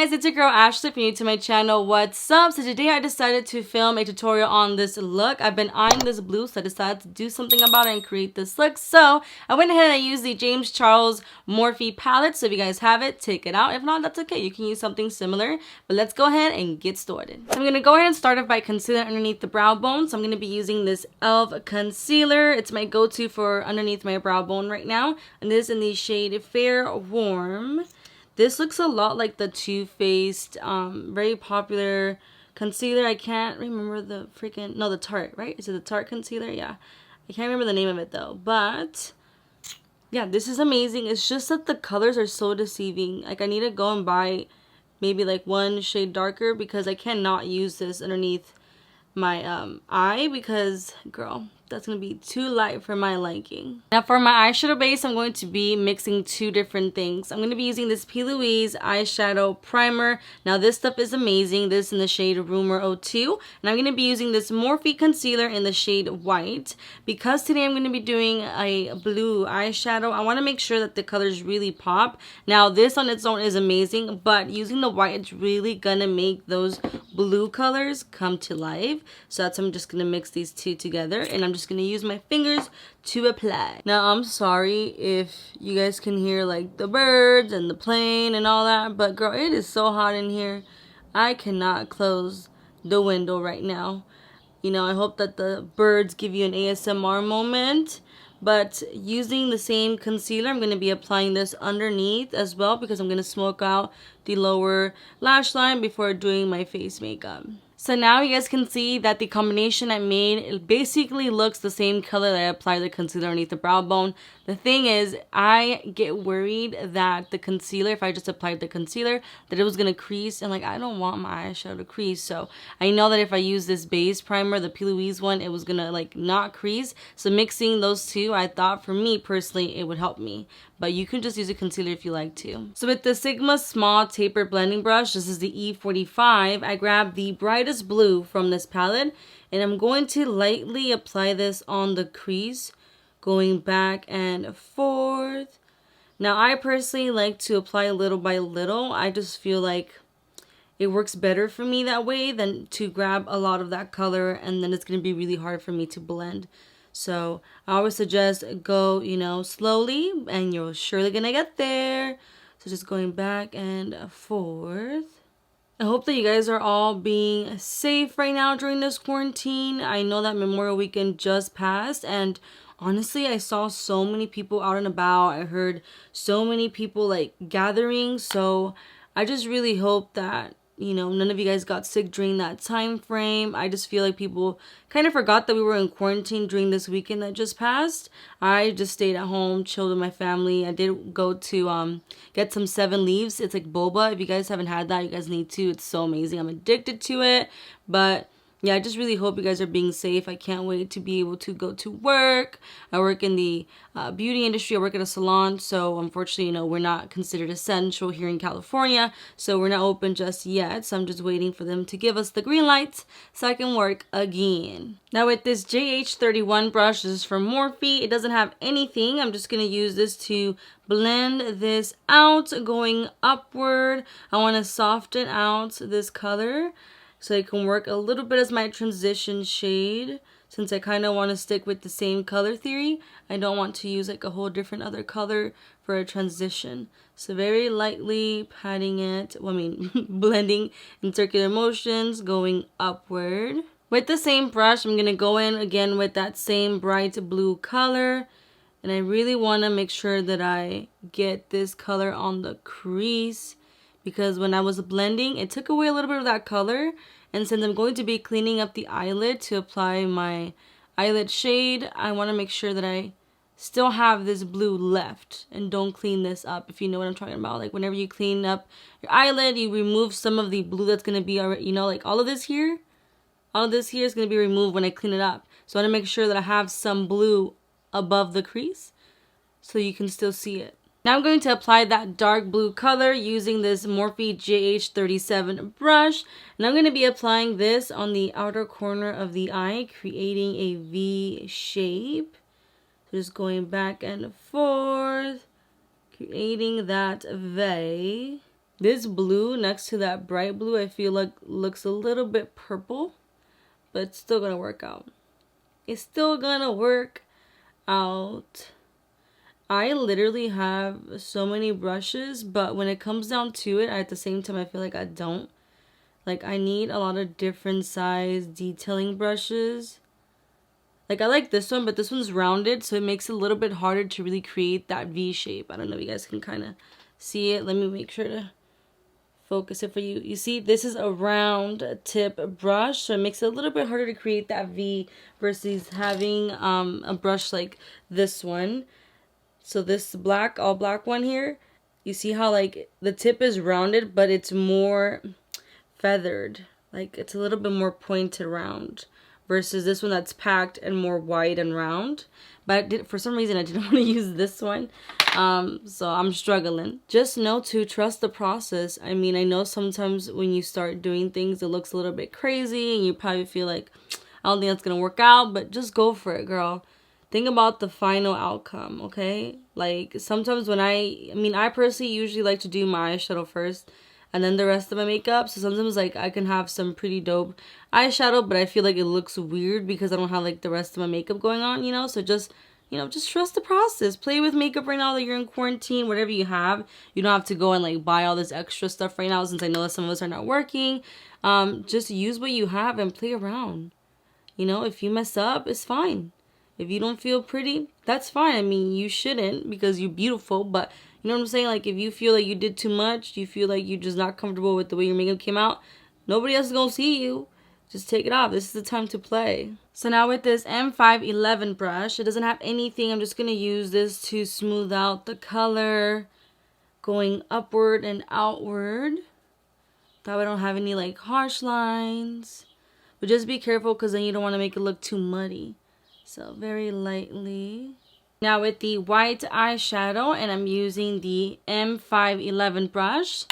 guys, it's your girl Ashley. If you're new to my channel, what's up? So today I decided to film a tutorial on this look. I've been eyeing this blue, so I decided to do something about it and create this look. So I went ahead and I used the James Charles Morphe palette. So if you guys have it, take it out. If not, that's okay. You can use something similar. But let's go ahead and get started. So I'm going to go ahead and start off by concealer underneath the brow bone. So I'm going to be using this e.l.f. concealer. It's my go-to for underneath my brow bone right now. And this is in the shade Fair Warm. This looks a lot like the Too Faced, very popular concealer. I can't remember the freaking, no, the Tarte, right? Is it the Tarte concealer? Yeah. I can't remember the name of it though. But, yeah, this is amazing. It's just that the colors are so deceiving. Like, I need to go and buy maybe like one shade darker because I cannot use this underneath my eye because, girl, that's going to be too light for my liking. Now for my eyeshadow base, I'm going to be mixing two different things. I'm going to be using this Louise eyeshadow primer. Now this stuff is amazing. This in the shade Rumour 02. And I'm going to be using this Morphe concealer in the shade White. Because today I'm going to be doing a blue eyeshadow, I want to make sure that the colors really pop. Now this on its own is amazing, but using the white, it's really going to make those blue colors come to life. So that's why I'm just going to mix these two together. And I'm just going to use my fingers to apply. Now I'm sorry if you guys can hear like the birds and the plane and all that, but girl, it is so hot in here. I cannot close the window right now. You know, I hope that the birds give you an ASMR moment. But using the same concealer, I'm going to be applying this underneath as well because I'm going to smoke out the lower lash line before doing my face makeup. So now you guys can see that the combination I made, it basically looks the same color that I applied the concealer underneath the brow bone. The thing is, I get worried that the concealer, if I just applied the concealer, that it was going to crease. And like, I don't want my eyeshadow to crease. So I know that if I use this base primer, the Louise one, it was going to like not crease. So mixing those two, I thought for me personally, it would help me. But you can just use a concealer if you like to. So with the Sigma Small Taper Blending Brush, this is the E45, I grabbed the brightest blue from this palette. And I'm going to lightly apply this on the crease, going back and forth. Now I personally like to apply little by little. I just feel like it works better for me that way than to grab a lot of that color and then it's going to be really hard for me to blend. So I always suggest go, you know, slowly and you're surely gonna get there. So just going back and forth. I hope that you guys are all being safe right now during this quarantine. I know that Memorial Weekend just passed and honestly, I saw so many people out and about. I heard so many people like gathering. So I just really hope that, you know, none of you guys got sick during that time frame. I just feel like people kind of forgot that we were in quarantine during this weekend that just passed. I just stayed at home, chilled with my family. I did go to get some 7 Leaves. It's like boba. If you guys haven't had that, you guys need to. It's so amazing. I'm addicted to it. But yeah, I just really hope you guys are being safe. I can't wait to be able to go to work. I work in the beauty industry. I work at a salon. So unfortunately, you know, we're not considered essential here in California. So we're not open just yet. So I'm just waiting for them to give us the green lights so I can work again. Now with this JH31 brush, this is from Morphe. It doesn't have anything. I'm just going to use this to blend this out going upward. I want to soften out this color so it can work a little bit as my transition shade. Since I kind of want to stick with the same color theory, I don't want to use like a whole different other color for a transition. So very lightly patting it, blending in circular motions going upward. With the same brush, I'm going to go in again with that same bright blue color. And I really want to make sure that I get this color on the crease. Because when I was blending, it took away a little bit of that color. And since I'm going to be cleaning up the eyelid to apply my eyelid shade, I want to make sure that I still have this blue left and don't clean this up, if you know what I'm talking about. Like whenever you clean up your eyelid, you remove some of the blue that's going to be, you know, like all of this here is going to be removed when I clean it up. So I want to make sure that I have some blue above the crease so you can still see it. Now I'm going to apply that dark blue color using this Morphe JH37 brush. And I'm going to be applying this on the outer corner of the eye, creating a V shape. So just going back and forth, creating that V. This blue next to that bright blue, I feel like looks a little bit purple, but it's still gonna work out. It's still gonna work out. I literally have so many brushes, but when it comes down to it, at the same time, I feel like I don't. Like, I need a lot of different size detailing brushes. Like, I like this one, but this one's rounded, so it makes it a little bit harder to really create that V shape. I don't know if you guys can kind of see it. Let me make sure to focus it for you. You see, this is a round tip brush, so it makes it a little bit harder to create that V versus having a brush like this one. So this black, all black one here, you see how like the tip is rounded, but it's more feathered. Like, it's a little bit more pointed round versus this one that's packed and more wide and round. But for some reason I didn't want to use this one, so I'm struggling. Just know to trust the process. I mean, I know sometimes when you start doing things it looks a little bit crazy and you probably feel like, I don't think that's gonna work out, but just go for it, girl. Think about the final outcome, okay? Like, sometimes when I personally usually like to do my eyeshadow first and then the rest of my makeup. So sometimes like I can have some pretty dope eyeshadow, but I feel like it looks weird because I don't have like the rest of my makeup going on, you know? So just, you know, just trust the process. Play with makeup right now that you're in quarantine, whatever you have. You don't have to go and like buy all this extra stuff right now since I know that some of us are not working. Just use what you have and play around. You know, if you mess up, it's fine. If you don't feel pretty, that's fine. I mean, you shouldn't because you're beautiful, but you know what I'm saying? Like, if you feel like you did too much, you feel like you're just not comfortable with the way your makeup came out, nobody else is gonna see you. Just take it off. This is the time to play. So now with this M511 brush, it doesn't have anything. I'm just gonna use this to smooth out the color going upward and outward. That way I don't have any like harsh lines. But just be careful because then you don't want to make it look too muddy. So very lightly. Now with the white eyeshadow, and I'm using the M511 brush,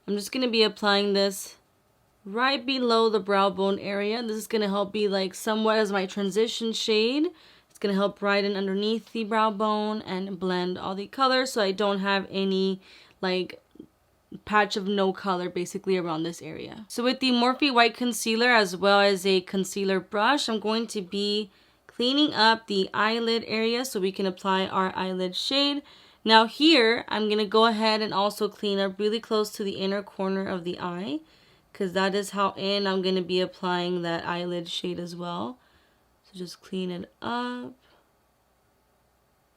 I'm just going to be applying this right below the brow bone area. This is going to help be like somewhat as my transition shade. It's going to help brighten underneath the brow bone and blend all the colors so I don't have any like patch of no color basically around this area. So with the Morphe white concealer as well as a concealer brush, I'm going to be cleaning up the eyelid area so we can apply our eyelid shade. Now here, I'm going to go ahead and also clean up really close to the inner corner of the eye because that is how I'm going to be applying that eyelid shade as well. So just clean it up.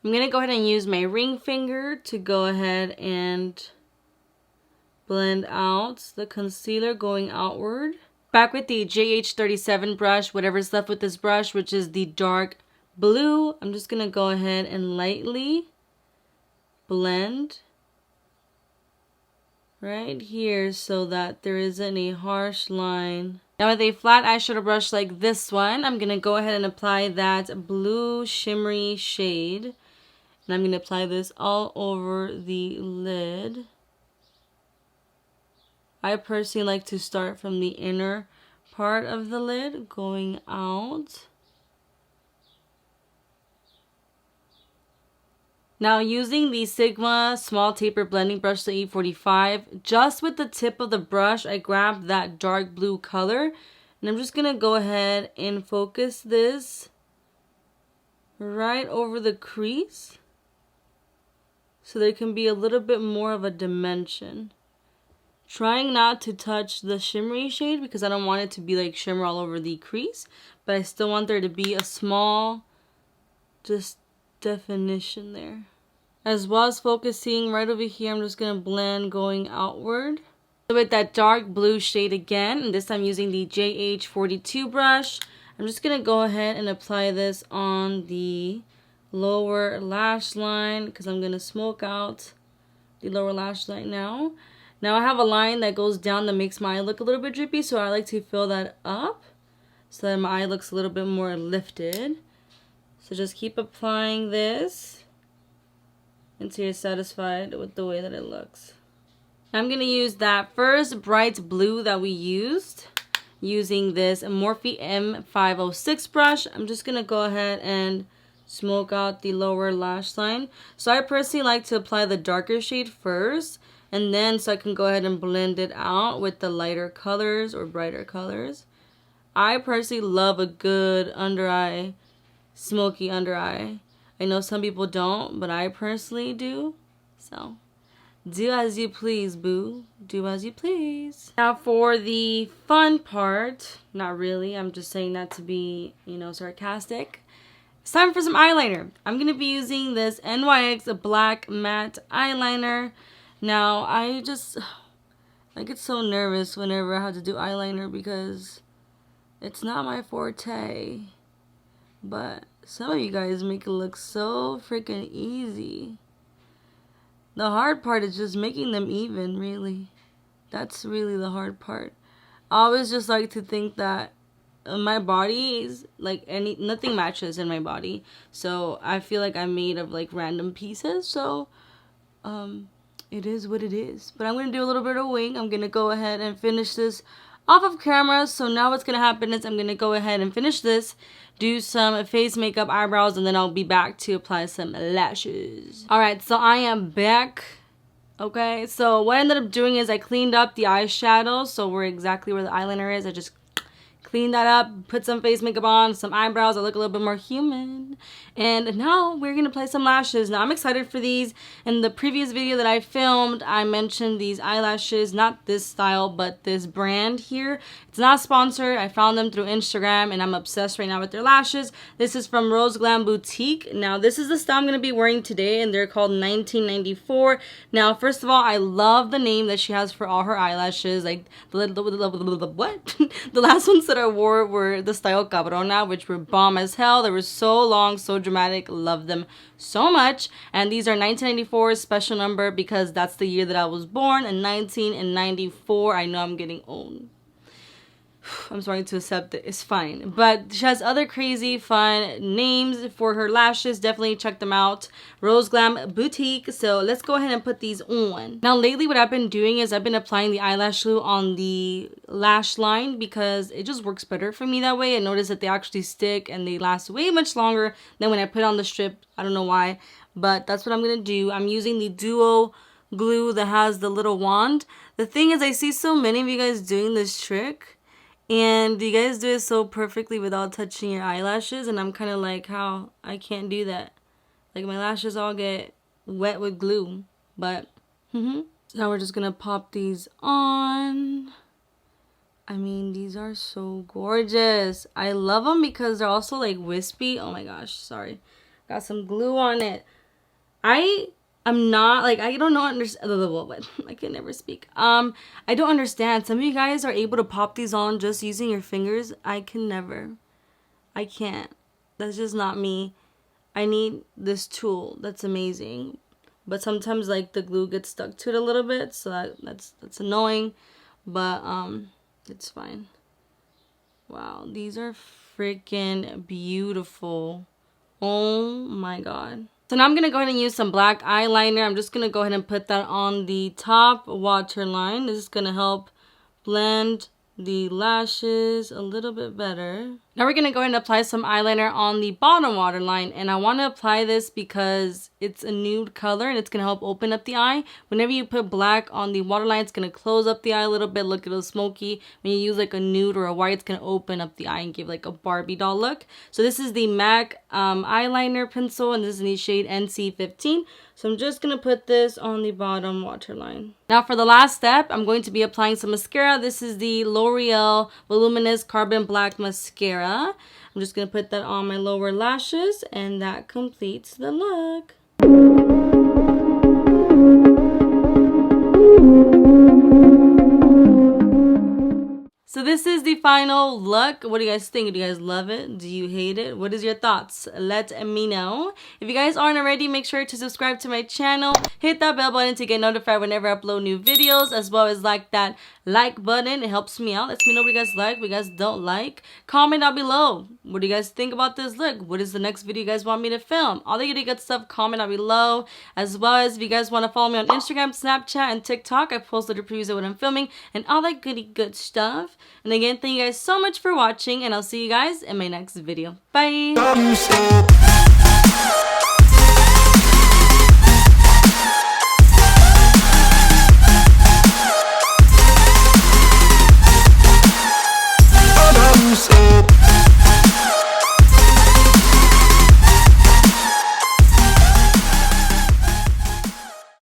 I'm going to go ahead and use my ring finger to go ahead and blend out the concealer going outward. Back with the JH37 brush, whatever's left with this brush, which is the dark blue, I'm just going to go ahead and lightly blend right here so that there isn't a harsh line. Now with a flat eyeshadow brush like this one, I'm going to go ahead and apply that blue shimmery shade. And I'm going to apply this all over the lid. I personally like to start from the inner part of the lid going out. Now using the Sigma small taper blending brush, the E45, just with the tip of the brush I grabbed that dark blue color and I'm just going to go ahead and focus this right over the crease so there can be a little bit more of a dimension. Trying not to touch the shimmery shade because I don't want it to be like shimmer all over the crease, but I still want there to be a small just definition there. As well as focusing right over here, I'm just going to blend going outward. So with that dark blue shade again, and this time using the JH42 brush, I'm just going to go ahead and apply this on the lower lash line because I'm going to smoke out the lower lash line now. Now I have a line that goes down that makes my eye look a little bit drippy, so I like to fill that up so that my eye looks a little bit more lifted. So just keep applying this until you're satisfied with the way that it looks. I'm going to use that first bright blue that we used using this Morphe M506 brush. I'm just going to go ahead and smoke out the lower lash line. So I personally like to apply the darker shade first, and then so I can go ahead and blend it out with the lighter colors or brighter colors. I personally love a good under eye, smoky under eye. I know some people don't, but I personally do. So do as you please, boo. Do as you please. Now for the fun part, not really, I'm just saying that to be, you know, sarcastic. It's time for some eyeliner. I'm going to be using this NYX Black Matte Eyeliner. Now, I get so nervous whenever I have to do eyeliner because it's not my forte. But some of you guys make it look so freaking easy. The hard part is just making them even, really. That's really the hard part. I always just like to think that my body is like nothing matches in my body, so I feel like I'm made of like random pieces. So it is what it is. But I'm gonna do a little bit of wing. I'm gonna go ahead and finish this off of camera. So now what's gonna happen is I'm gonna go ahead and finish this, do some face makeup, eyebrows, and then I'll be back to apply some lashes. All right, so I am back. Okay, so what I ended up doing is I cleaned up the eyeshadow, so we're exactly where the eyeliner is. I just clean that up, put some face makeup on, some eyebrows. I look a little bit more human. And now we're going to apply some lashes. Now I'm excited for these. In the previous video that I filmed, I mentioned these eyelashes, not this style, but this brand here. It's not sponsored. I found them through Instagram and I'm obsessed right now with their lashes. This is from Rose Glam Boutique. Now this is the style I'm going to be wearing today and they're called 1994. Now first of all, I love the name that she has for all her eyelashes. Like what? The last ones that I wore were the style Cabrona, which were bomb as hell. They were so long, so dramatic. Love them so much. And these are 1994 special number because that's the year that I was born. And 1994, I know I'm getting old. I'm starting to accept it. It's fine. But she has other crazy fun names for her lashes. Definitely check them out. Rose Glam Boutique. So let's go ahead and put these on. Now lately what I've been doing is I've been applying the eyelash glue on the lash line because it just works better for me that way. I notice that they actually stick and they last way much longer than when I put on the strip. I don't know why, but that's what I'm going to do. I'm using the duo glue that has the little wand. The thing is I see so many of you guys doing this trick. And you guys do it so perfectly without touching your eyelashes. And I'm kind of like, how? I can't do that. Like, my lashes all get wet with glue. But, so now we're just going to pop these on. I mean, these are so gorgeous. I love them because they're also, like, wispy. Oh, my gosh. Sorry. Got some glue on it. I'm not, like, I don't know, I can never speak. I don't understand. Some of you guys are able to pop these on just using your fingers. I can never. I can't. That's just not me. I need this tool. That's amazing. But sometimes, like, the glue gets stuck to it a little bit, so that's annoying. But, it's fine. Wow, these are freaking beautiful. Oh, my God. So now I'm going to go ahead and use some black eyeliner. I'm just going to go ahead and put that on the top waterline. This is going to help blend the lashes a little bit better. Now we're going to go ahead and apply some eyeliner on the bottom waterline. And I want to apply this because it's a nude color and it's going to help open up the eye. Whenever you put black on the waterline, it's going to close up the eye a little bit, look a little smoky. When you use like a nude or a white, it's going to open up the eye and give like a Barbie doll look. So this is the MAC eyeliner pencil and this is in the shade NC15. So I'm just going to put this on the bottom waterline. Now for the last step, I'm going to be applying some mascara. This is the L'Oreal Voluminous Carbon Black Mascara. I'm just going to put that on my lower lashes and that completes the look. So this is the final look. What do you guys think? Do you guys love it? Do you hate it? What is your thoughts? Let me know. If you guys aren't already, make sure to subscribe to my channel. Hit that bell button to get notified whenever I upload new videos, as well as like that like button. It helps me out. Lets me know what you guys like, what you guys don't like. Comment down below. What do you guys think about this look? What is the next video you guys want me to film? All the good stuff, comment down below. As well as if you guys want to follow me on Instagram, Snapchat, and TikTok, I post little previews of what I'm filming and all that good stuff. And again, thank you guys so much for watching, and I'll see you guys in my next video. Bye!